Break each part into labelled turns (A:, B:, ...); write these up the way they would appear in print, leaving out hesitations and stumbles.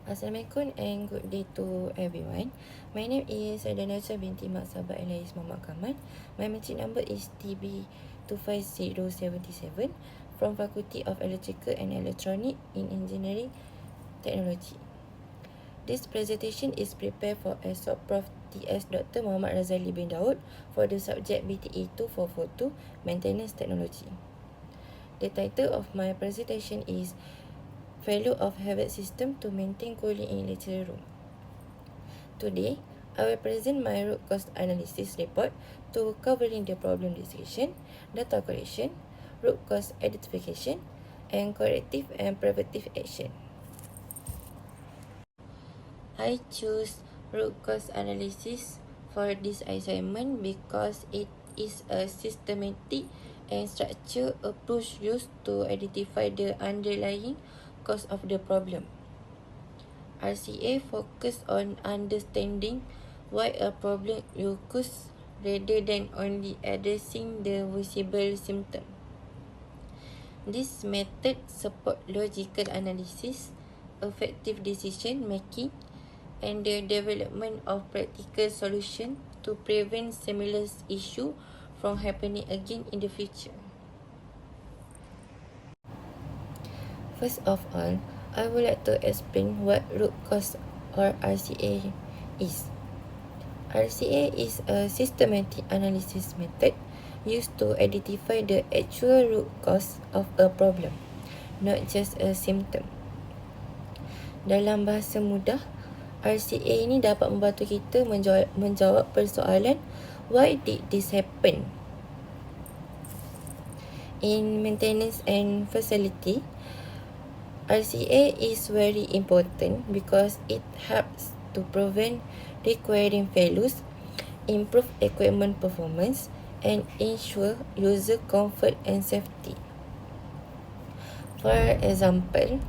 A: Assalamualaikum and good day to everyone. My name is Sadanajah binti Mak Sahabat Analisis Muhammad Kamal. My metric number is TB25077 from Faculty of Electrical and Electronic in Engineering Technology. This presentation is prepared for ESOP Prof. TS Dr. Muhammad Razali bin Daud for the subject BTE 2442 Maintenance Technology. The title of my presentation is Value of HVAC System to Maintain Cooling in Lecture Room. Today, I will present my root cause analysis report to covering the problem description, data collection, root cause identification, and corrective and preventive action. I choose root cause analysis for this assignment because it is a systematic and structured approach used to identify the underlying cause of the problem. RCA focus on understanding why a problem occurs rather than only addressing the visible symptom. This method support logical analysis, effective decision making, and the development of practical solution to prevent similar issue from happening again in the future. First of all, I would like to explain what root cause or RCA is. RCA is a systematic analysis method used to identify the actual root cause of a problem, not just a symptom. Dalam bahasa mudah, RCA ini dapat membantu kita menjawab persoalan why did this happen. In maintenance and facility, RCA is very important because it helps to prevent recurring failures, improve equipment performance, and ensure user comfort and safety. For example,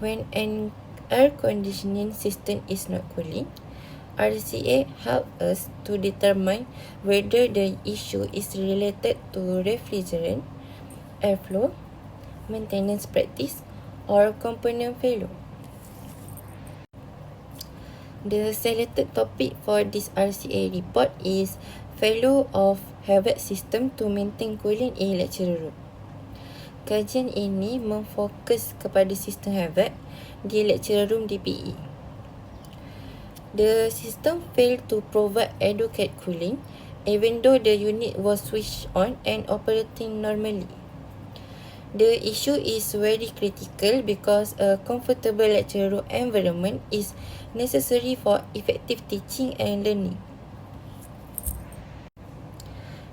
A: when an air conditioning system is not cooling, RCA helps us to determine whether the issue is related to refrigerant, airflow, maintenance practice, or component failure. The selected topic for this RCA report is Value of HVAC System to Maintain Cooling in Lecture Room. Kajian ini memfokus kepada sistem HVAC di Lecture Room DPE. The system failed to provide adequate cooling even though the unit was switched on and operating normally. The issue is very critical because a comfortable lecture room environment is necessary for effective teaching and learning.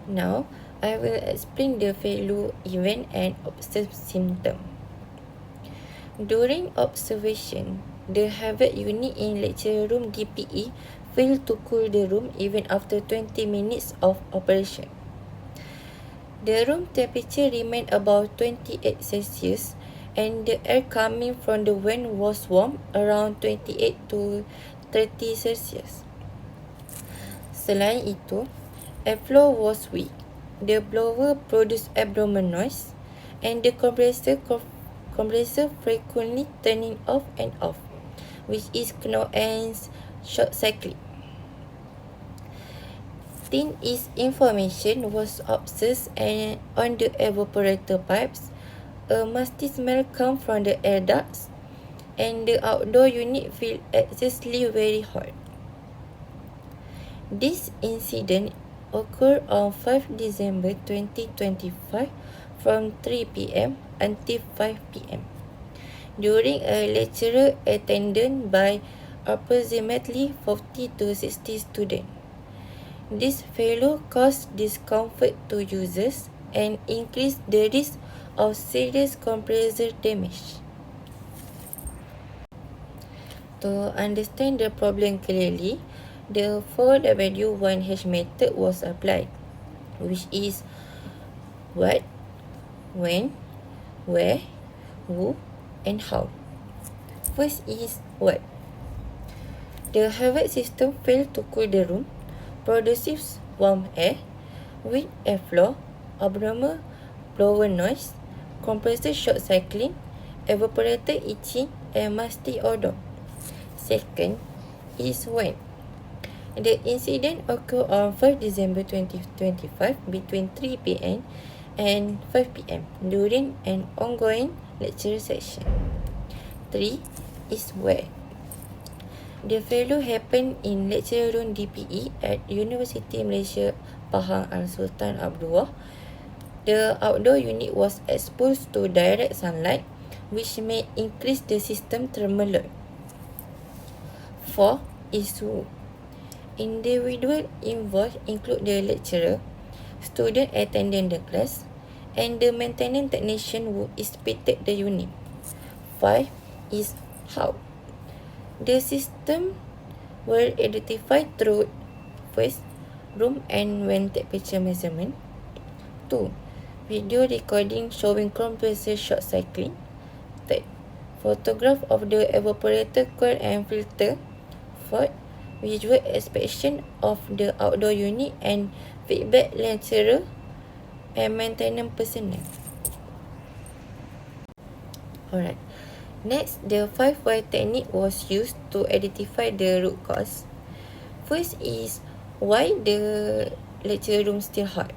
A: Now, I will explain the failure event and observed symptom. During observation, the HVAC unit in lecture room DPE failed to cool the room even after 20 minutes of operation. The room temperature remained above 28 Celsius and the air coming from the vent was warm around 28 to 30 Celsius. Selain itu, airflow was weak. The blower produced abnormal noise and the compressor frequently turning off and off, which is known as short cycling. Thin is information was observed and on the evaporator pipes. A musty smell comes from the air ducts and the outdoor unit feels excessively very hot. This incident occurred on 5 December 2025 from 3 p.m. until 5 p.m. during a lecture attended by approximately 40 to 60 students. This failure caused discomfort to users and increased the risk of serious compressor damage. To understand the problem clearly, the 4W1H method was applied, which is what, when, where, who, and how. First is what. The HVAC system failed to cool the room, produces warm air, weak airflow, abnormal blower noise, compressor short cycling, evaporator itching, and musty odor. Second is when. The incident occurred on 5 December 2025 between 3 p.m. and 5 p.m. during an ongoing lecture session. 3 is where. The failure happened in Lecture Room DPE at Universiti Malaysia, Pahang, Al-Sultan, Abdullah. The outdoor unit was exposed to direct sunlight, which may increase the system thermal load. 4 is who. Individual involved include the lecturer, student attending the class, and the maintenance technician who inspected the unit. 5 is how. The system were identified through first, room and vent temperature measurement. 2. Video recording showing compressor short cycling. 3. Photograph of the evaporator coil and filter. 4. Visual inspection of the outdoor unit and feedback lecturer and maintenance personnel. Alright. Next, the 5 why technique was used to identify the root cause. First is why the lecture room still hot.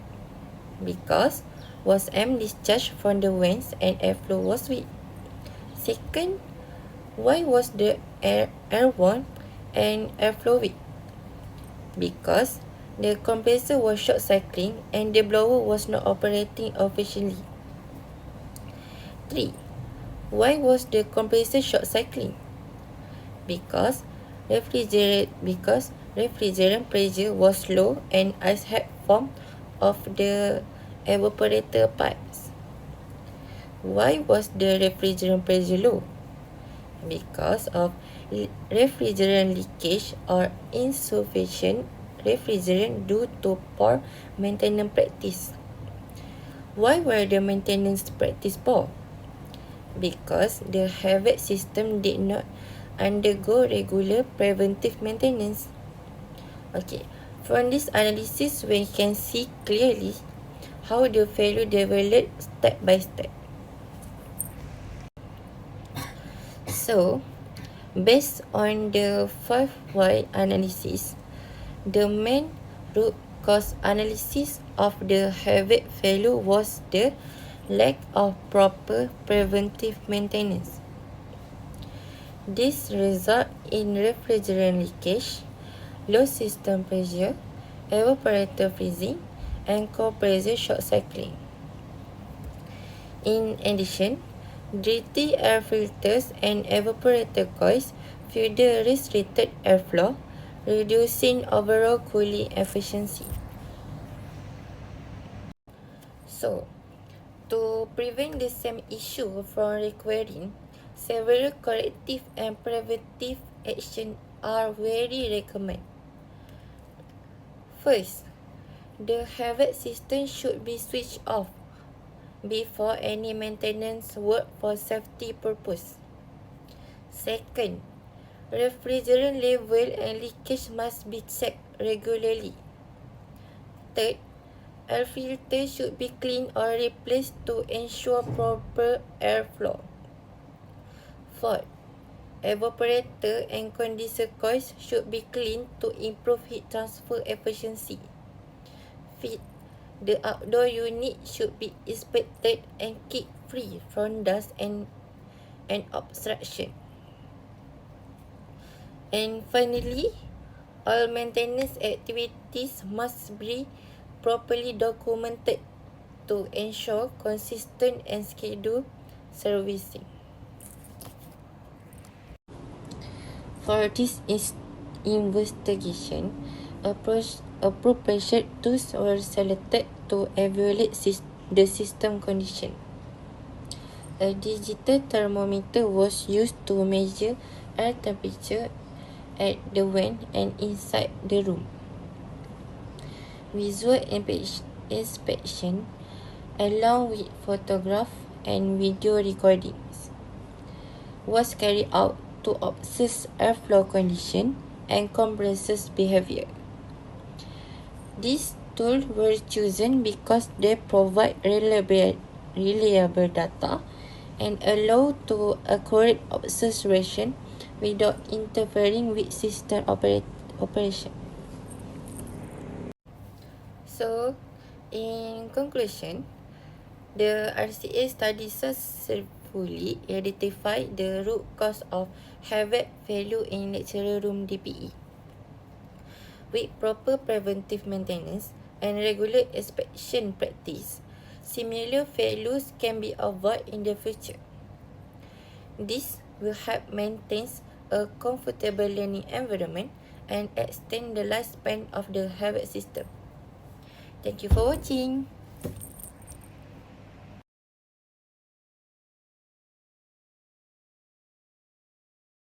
A: Because was M discharged from the vents and airflow was weak. Second, why was the airborne and airflow weak? Because the compressor was short cycling and the blower was not operating efficiently. 3. Why was the compressor short cycling? Because refrigerant pressure was low and ice had formed of the evaporator pipes. Why was the refrigerant pressure low? Because of refrigerant leakage or insufficient refrigerant due to poor maintenance practice. Why were the maintenance practice poor? Because the HVAC system did not undergo regular preventive maintenance. Okay, from this analysis we can see clearly how the failure developed step by step. So, based on the 5 why analysis, the main root cause analysis of the HVAC failure was the lack of proper preventive maintenance. This results in refrigerant leakage, low system pressure, evaporator freezing, and compressor short cycling. In addition, dirty air filters and evaporator coils fuel the restricted airflow, reducing overall cooling efficiency. So, to prevent the same issue from recurring, several corrective and preventive actions are very recommended. First, the HVAC system should be switched off before any maintenance work for safety purpose. Second, refrigerant level and leakage must be checked regularly. Third, air filter should be cleaned or replaced to ensure proper airflow. Fourth, evaporator and condenser coils should be cleaned to improve heat transfer efficiency. Fifth, the outdoor unit should be inspected and kept free from dust and obstruction. And finally, all maintenance activities must be properly documented to ensure consistent and scheduled servicing. For this investigation, appropriate tools were selected to evaluate the system condition. A digital thermometer was used to measure air temperature at the vent and inside the room. Visual inspection along with photograph and video recordings was carried out to observe airflow condition and compressors behavior. These tools were chosen because they provide reliable data and allow to accurate observation without interfering with system operation. So, in conclusion, the RCA study successfully identified the root cause of HVAC failure in lecture room DPE. With proper preventive maintenance and regular inspection practice, similar failures can be avoided in the future. This will help maintain a comfortable learning environment and extend the lifespan of the HVAC system. Thank you for watching.